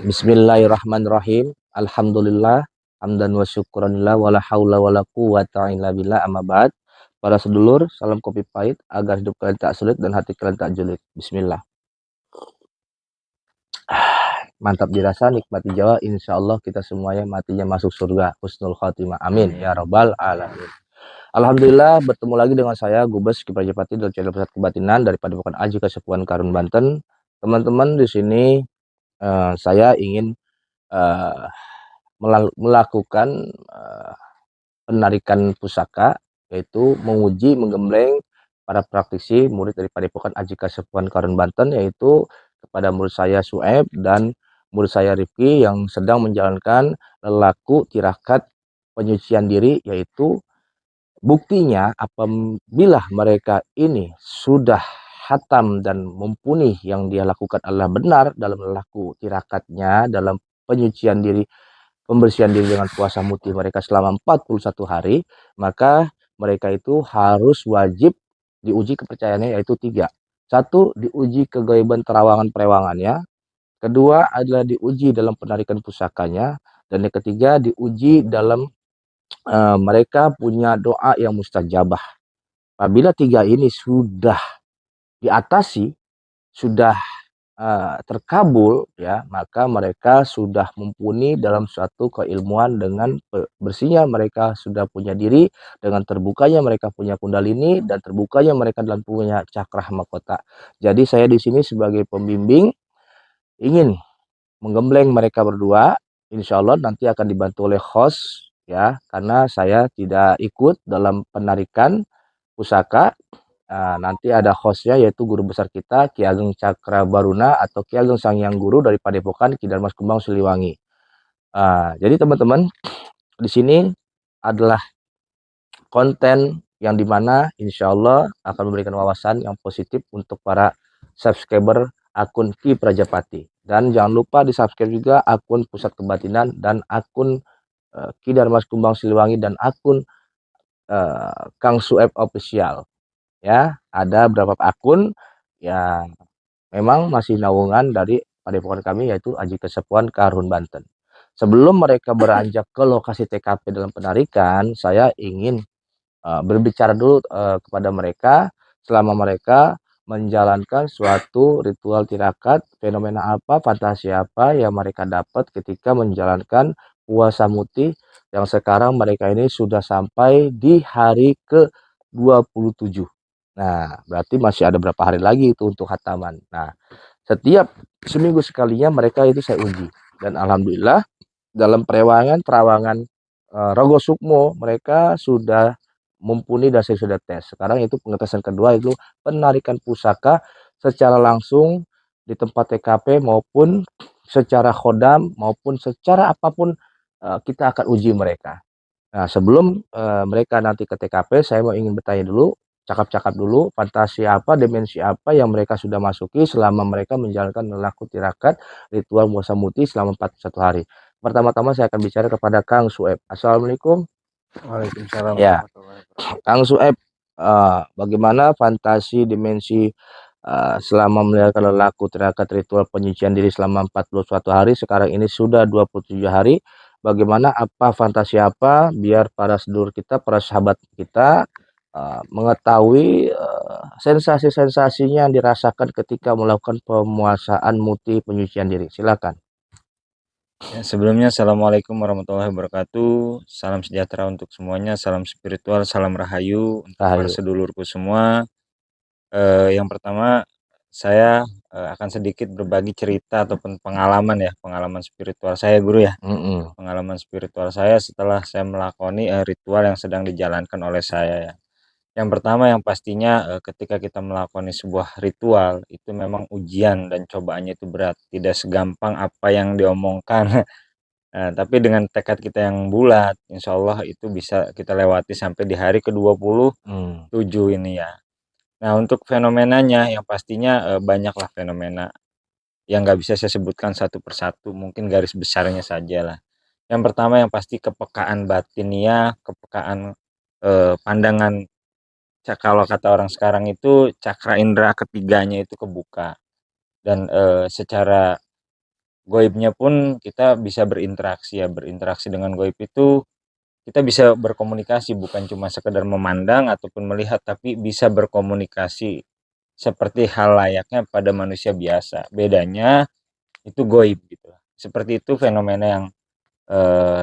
Bismillahirrahmanirrahim. Alhamdulillah, hamdan wa syukranillah, wala haula wala quwata illa billah, amma ba'd. Para sedulur, salam kopi pahit agar hidup kalian tak sulit dan hati kalian tak julid. Bismillah. Mantap dirasa, nikmati Jawa, insya Allah kita semuanya matinya masuk surga. Husnul khotimah. Amin. Ya Rabbal Alamin. Alhamdulillah, bertemu lagi dengan saya, Gubes Ki Prajapati dari channel Pusat Kebatinan dari Padepokan Aji Kasepuhan Karun, Banten. Teman-teman, di sini saya ingin uh, melakukan penarikan pusaka, yaitu menguji menggembleng para praktisi murid dari Padepokan Aji Kasepuhan Karun, Banten, yaitu kepada murid saya Sueb dan murid saya Rifki yang sedang menjalankan lelaku tirakat penyucian diri, yaitu buktinya apabila mereka ini sudah hatam dan mumpuni yang dia lakukan adalah benar dalam lelaku tirakatnya, dalam penyucian diri, pembersihan diri dengan puasa muti mereka selama 41 hari, maka mereka itu harus wajib diuji kepercayaannya, yaitu 3. 1, diuji kegaiban terawangan perewangannya. Kedua adalah diuji dalam penarikan pusakanya. Dan yang ketiga diuji dalam mereka punya doa yang mustajabah. Apabila 3 ini sudah diatasi, sudah terkabul, ya, maka mereka sudah mumpuni dalam suatu keilmuan. Dengan bersihnya mereka sudah punya diri, dengan terbukanya mereka punya kundalini, dan terbukanya mereka dalam punya cakra mahkota. Jadi saya di sini sebagai pembimbing ingin menggembleng mereka berdua. Insya Allah nanti akan dibantu oleh host, ya, karena saya tidak ikut dalam penarikan pusaka. Nanti ada hostnya, yaitu guru besar kita Ki Ageng Cakrabaruna atau Ki Ageng Sangyang Guru dari Padepokan Ki Darmas Kumbang Siliwangi. Jadi teman-teman, di sini adalah konten yang dimana insya Allah akan memberikan wawasan yang positif untuk para subscriber akun Ki Prajapati. Dan jangan lupa di subscribe juga akun Pusat Kebatinan dan akun Ki Darmas Kumbang Siliwangi dan akun Kang Sueb Official. Ya, ada beberapa akun yang memang masih naungan dari padepokan kami, yaitu Aji Kasepuhan Karun, Banten. Sebelum mereka beranjak ke lokasi TKP dalam penarikan, saya ingin berbicara dulu kepada mereka selama mereka menjalankan suatu ritual tirakat, fenomena apa, fantasi apa yang mereka dapat ketika menjalankan puasa muti yang sekarang mereka ini sudah sampai di hari ke-27. Nah, berarti masih ada berapa hari lagi itu untuk khataman. Nah, setiap seminggu sekalinya mereka itu saya uji. Dan alhamdulillah dalam terawangan Rogo Sukmo mereka sudah mumpuni dan saya sudah tes. Sekarang itu pengetesan kedua, itu penarikan pusaka secara langsung di tempat TKP maupun secara khodam maupun secara apapun, kita akan uji mereka. Nah, sebelum mereka nanti ke TKP, saya mau ingin bertanya dulu, cakap-cakap dulu, fantasi apa, dimensi apa yang mereka sudah masuki selama mereka menjalankan lelaku tirakat ritual puasa muti selama 41 hari. Pertama-tama saya akan bicara kepada Kang Sueb. Assalamualaikum. Waalaikumsalam Ya, warahmatullahi wabarakatuh. Kang Sueb, bagaimana fantasi dimensi selama menjalankan lelaku tirakat ritual penyucian diri selama 41 hari, sekarang ini sudah 27 hari. Bagaimana, apa fantasi apa biar para sedulur kita, para sahabat kita mengetahui sensasi-sensasinya yang dirasakan ketika melakukan pemuasaan muti penyucian diri. Silakan. Ya, sebelumnya Assalamualaikum warahmatullahi wabarakatuh. Salam sejahtera untuk semuanya, salam spiritual, salam rahayu untuk para Rahayu. sedulurku semua. Yang pertama saya akan sedikit berbagi cerita ataupun pengalaman ya, pengalaman spiritual saya guru ya. Pengalaman spiritual saya setelah saya melakoni ritual yang sedang dijalankan oleh saya ya. Yang pertama yang pastinya ketika kita melakoni sebuah ritual itu memang ujian dan cobaannya itu berat, tidak segampang apa yang diomongkan. Tapi dengan tekad kita yang bulat, insya Allah itu bisa kita lewati sampai di hari ke-27 ini ya. Nah, untuk fenomenanya yang pastinya banyaklah fenomena yang nggak bisa saya sebutkan satu persatu, mungkin garis besarnya saja lah. Yang pertama yang pasti kepekaan batinnya, kepekaan pandangan, kalau kata orang sekarang itu cakra indera ketiganya itu kebuka. Dan secara Goibnya pun kita bisa berinteraksi ya, berinteraksi dengan goib itu kita bisa berkomunikasi, bukan cuma sekedar memandang ataupun melihat, tapi bisa berkomunikasi seperti hal layaknya pada manusia biasa. Bedanya itu goib gitu. Seperti itu fenomena yang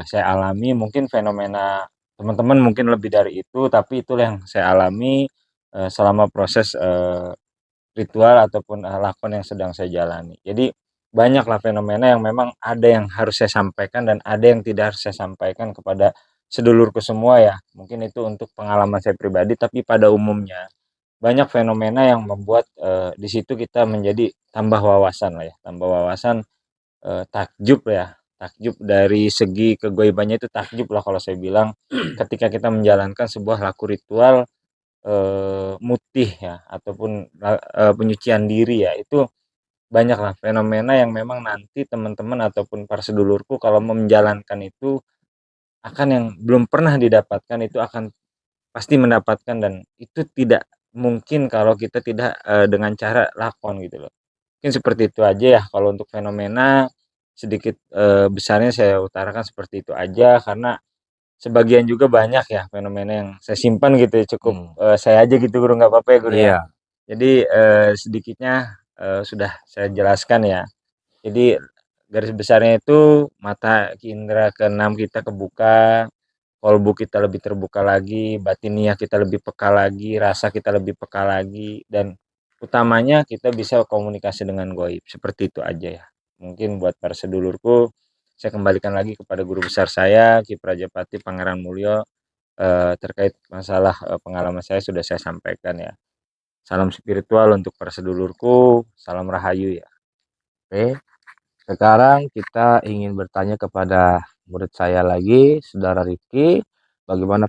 saya alami. Mungkin fenomena teman-teman mungkin lebih dari itu, tapi itulah yang saya alami selama proses ritual ataupun lakon yang sedang saya jalani. Jadi banyaklah fenomena yang memang ada yang harus saya sampaikan dan ada yang tidak harus saya sampaikan kepada sedulurku semua ya. Mungkin itu untuk pengalaman saya pribadi, tapi pada umumnya banyak fenomena yang membuat di situ kita menjadi tambah wawasan lah ya, tambah wawasan, takjub ya, takjub dari segi kegoibannya itu takjub lah kalau saya bilang ketika kita menjalankan sebuah laku ritual mutih ya ataupun penyucian diri ya, itu banyaklah fenomena yang memang nanti teman-teman ataupun para sedulurku kalau menjalankan itu akan yang belum pernah didapatkan itu akan pasti mendapatkan, dan itu tidak mungkin kalau kita tidak dengan cara lakon gitu loh. Mungkin seperti itu aja ya kalau untuk fenomena, sedikit besarnya saya utarakan seperti itu aja karena sebagian juga banyak ya fenomena yang saya simpan gitu ya, cukup Hmm. saya aja gitu Guru, nggak apa-apa ya Guru ya? Iya. Jadi, sedikitnya, sudah saya jelaskan ya. Jadi garis besarnya itu mata indera keenam kita kebuka, kolbu kita lebih terbuka lagi, batiniah kita lebih peka lagi, rasa kita lebih peka lagi, dan utamanya kita bisa komunikasi dengan goib. Seperti itu aja ya. Mungkin buat para sedulurku, saya kembalikan lagi kepada guru besar saya, Ki Prajapati Pangeran Mulyo, terkait masalah pengalaman saya sudah saya sampaikan ya. Salam spiritual untuk para sedulurku, salam rahayu ya. Oke. Sekarang kita ingin bertanya kepada murid saya lagi, Saudara Riki, bagaimana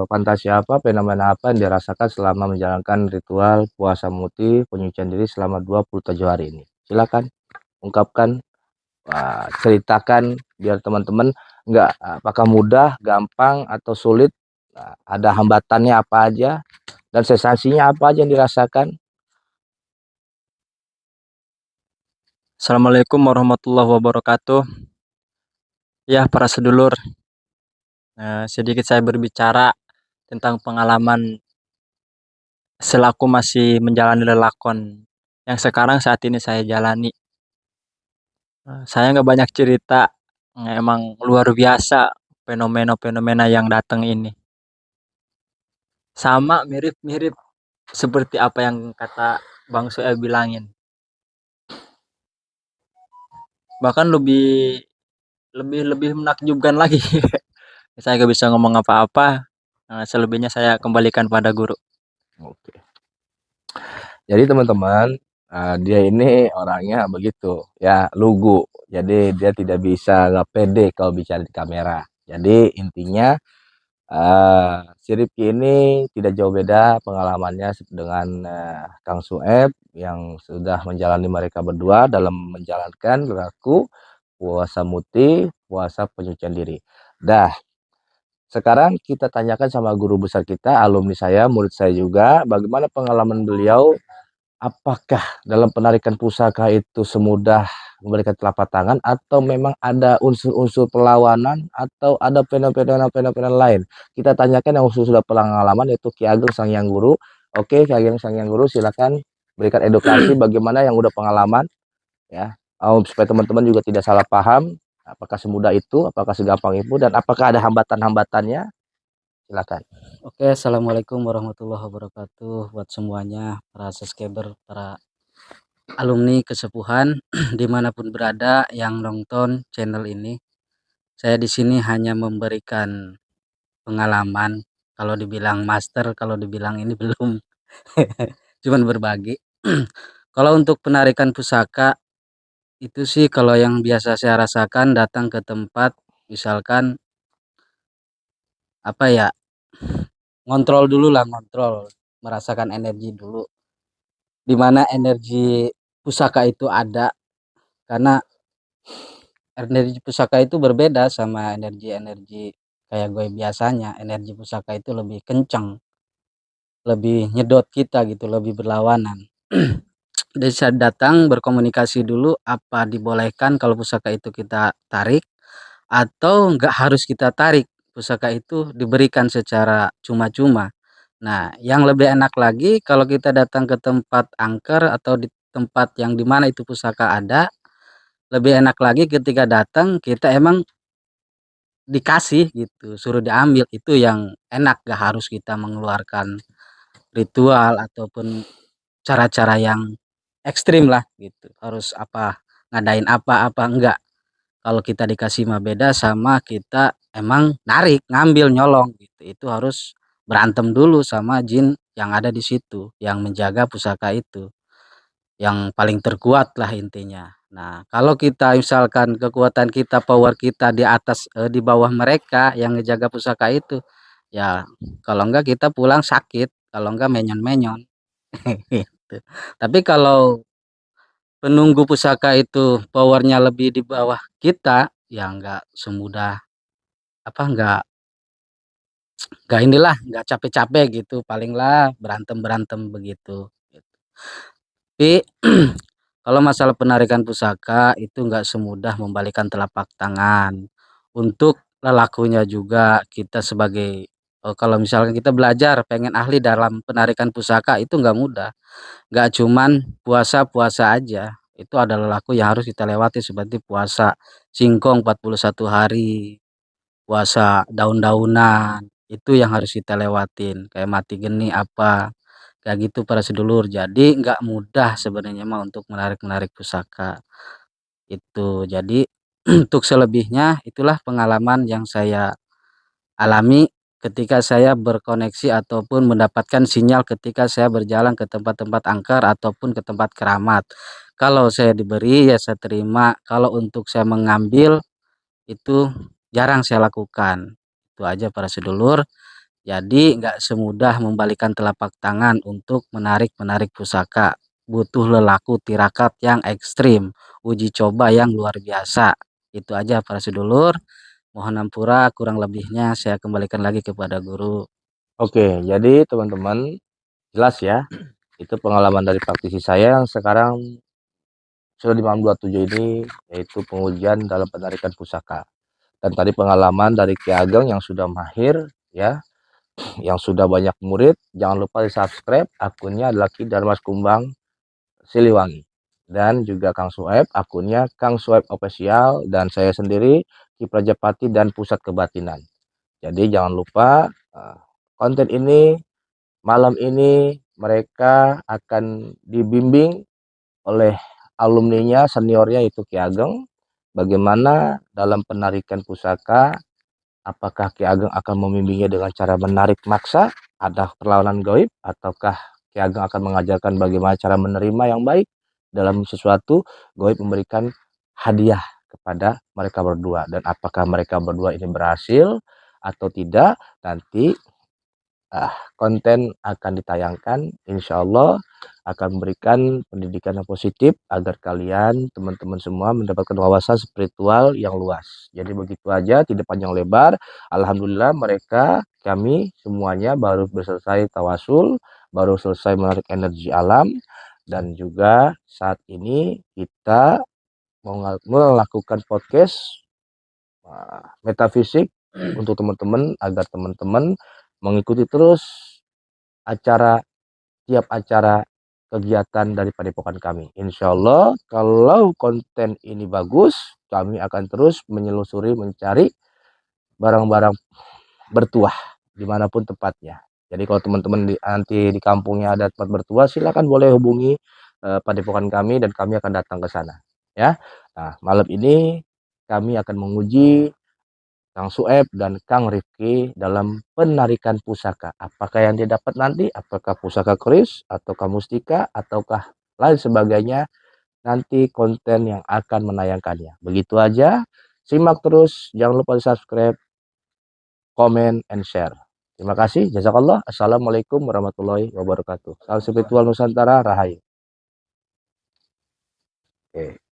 fantasi apa, fenomena apa yang dirasakan selama menjalankan ritual puasa muti penyucian diri selama 27 hari ini. Silakan ungkapkan, ceritakan biar teman-teman nggak, apakah mudah, gampang, atau sulit, ada hambatannya apa aja, dan sensasinya apa aja yang dirasakan. Assalamualaikum warahmatullahi wabarakatuh. Ya, para sedulur, sedikit saya berbicara tentang pengalaman selaku masih menjalani lelakon yang sekarang saat ini saya jalani. Saya nggak banyak cerita, emang luar biasa fenomena-fenomena yang datang ini. Sama mirip-mirip seperti apa yang kata Bang Soe bilangin. Bahkan lebih lebih lebih menakjubkan lagi. Saya nggak bisa ngomong apa-apa. Selebihnya saya kembalikan pada guru. Oke. Jadi teman-teman, dia ini orangnya begitu ya, lugu. Jadi dia tidak bisa, nggak pede kalau bicara di kamera. Jadi intinya, si Rifki ini tidak jauh beda pengalamannya dengan Kang Sueb yang sudah menjalani mereka berdua dalam menjalankan laku puasa muti, puasa penyucian diri. Dah, sekarang kita tanyakan sama guru besar kita, alumni saya, murid saya juga, bagaimana pengalaman beliau. Apakah dalam penarikan pusaka itu semudah memberikan telapak tangan atau memang ada unsur-unsur perlawanan atau ada fenomena-fenomena lain? Kita tanyakan yang sudah pengalaman, yaitu Ki Ageng Sang Hyang Guru. Oke, Ki Ageng Sang Hyang Guru, silakan berikan edukasi bagaimana yang udah pengalaman ya. Supaya teman-teman juga tidak salah paham, apakah semudah itu, apakah segampang itu, dan apakah ada hambatan-hambatannya? Silakan. Oke, assalamualaikum warahmatullahi wabarakatuh buat semuanya, para subscriber, para alumni kesepuhan dimanapun berada yang nonton channel ini. Saya di sini hanya memberikan pengalaman. Kalau dibilang master, kalau dibilang ini belum, cuman berbagi. Kalau untuk penarikan pusaka itu sih kalau yang biasa saya rasakan datang ke tempat, misalkan apa ya, ngontrol dulu lah, ngontrol, merasakan energi dulu. Di mana energi pusaka itu ada, karena energi pusaka itu berbeda sama energi-energi kayak gue biasanya. Energi pusaka itu lebih kencang, lebih nyedot kita gitu, lebih berlawanan. bisa datang berkomunikasi dulu apa dibolehkan kalau pusaka itu kita tarik atau nggak harus kita tarik, pusaka itu diberikan secara cuma-cuma. Nah, yang lebih enak lagi kalau kita datang ke tempat angker atau di tempat yang di mana itu pusaka ada, lebih enak lagi ketika datang kita emang dikasih gitu, suruh diambil, itu yang enak, gak harus kita mengeluarkan ritual ataupun cara-cara yang ekstrim lah gitu, harus apa, ngadain apa enggak. Kalau kita dikasih mah beda sama kita emang narik, ngambil, nyolong gitu. Itu harus berantem dulu sama jin yang ada di situ, yang menjaga pusaka itu. Yang paling terkuat lah intinya. Nah, kalau kita misalkan kekuatan kita, power kita di atas di bawah mereka yang ngejaga pusaka itu, ya kalau enggak kita pulang sakit, kalau enggak menyon-menyon. Gitu. Tapi kalau penunggu pusaka itu powernya lebih di bawah kita, ya enggak semudah apa enggak inilah, enggak capek-capek gitu, palinglah berantem-berantem begitu. Gitu. Tapi kalau masalah penarikan pusaka itu enggak semudah membalikan telapak tangan. Untuk lelakunya juga kita sebagai kalau misalkan kita belajar pengen ahli dalam penarikan pusaka itu enggak mudah. Enggak cuman puasa-puasa aja. Itu ada lelaku yang harus kita lewati seperti puasa singkong 41 hari, puasa daun-daunan, itu yang harus kita lewatin. Kayak mati geni apa, kayak gitu para sedulur. Jadi nggak mudah sebenarnya mah untuk menarik-menarik pusaka itu. Jadi untuk selebihnya itulah pengalaman yang saya alami ketika saya berkoneksi ataupun mendapatkan sinyal ketika saya berjalan ke tempat-tempat angker ataupun ke tempat keramat. Kalau saya diberi ya saya terima, kalau untuk saya mengambil itu jarang saya lakukan. Itu aja para sedulur. Jadi nggak semudah membalikan telapak tangan untuk menarik-menarik pusaka. Butuh lelaku tirakat yang ekstrim, uji coba yang luar biasa. Itu aja para sedulur. Mohon ampura kurang lebihnya saya kembalikan lagi kepada guru. Oke, jadi teman-teman jelas ya, itu pengalaman dari praktisi saya yang sekarang sudah di malam 27 ini, yaitu pengujian dalam penarikan pusaka. Dan tadi pengalaman dari Ki Ageng yang sudah mahir ya, yang sudah banyak murid. Jangan lupa di subscribe, akunnya adalah Ki Darmas Kumbang Siliwangi. Dan juga Kang Sueb, akunnya Kang Sueb Official. Dan saya sendiri Ki Prajapati dan Pusat Kebatinan. Jadi jangan lupa konten ini malam ini mereka akan dibimbing oleh alumninya, seniornya itu Ki Ageng. Bagaimana dalam penarikan pusaka, apakah Ki Ageng akan membimbingnya dengan cara menarik maksa, ada perlawanan gaib, ataukah Ki Ageng akan mengajarkan bagaimana cara menerima yang baik dalam sesuatu, gaib memberikan hadiah kepada mereka berdua. Dan apakah mereka berdua ini berhasil atau tidak, nanti konten akan ditayangkan, insya Allah akan memberikan pendidikan yang positif agar kalian teman-teman semua mendapatkan wawasan spiritual yang luas. Jadi begitu aja, tidak panjang lebar. Alhamdulillah kami semuanya baru selesai tawasul, baru selesai menarik energi alam, dan juga saat ini kita mau melakukan podcast metafisik untuk teman-teman agar teman-teman mengikuti terus tiap acara kegiatan dari padepokan kami. Insya Allah kalau konten ini bagus, kami akan terus menyelusuri, mencari barang-barang bertuah dimanapun tempatnya. Jadi kalau teman-teman nanti di kampungnya ada tempat bertuah, silakan boleh hubungi padepokan kami dan kami akan datang ke sana. Ya, nah malam ini kami akan menguji Kang Sueb dan Kang Rifki dalam penarikan pusaka. Apakah yang didapat nanti? Apakah pusaka keris, ataukah mustika, ataukah lain sebagainya? Nanti konten yang akan menayangkannya. Begitu aja. Simak terus. Jangan lupa di subscribe, comment, and share. Terima kasih. Jazakallah. Assalamualaikum warahmatullahi wabarakatuh. Salam spiritual Nusantara. Rahayu. Oke.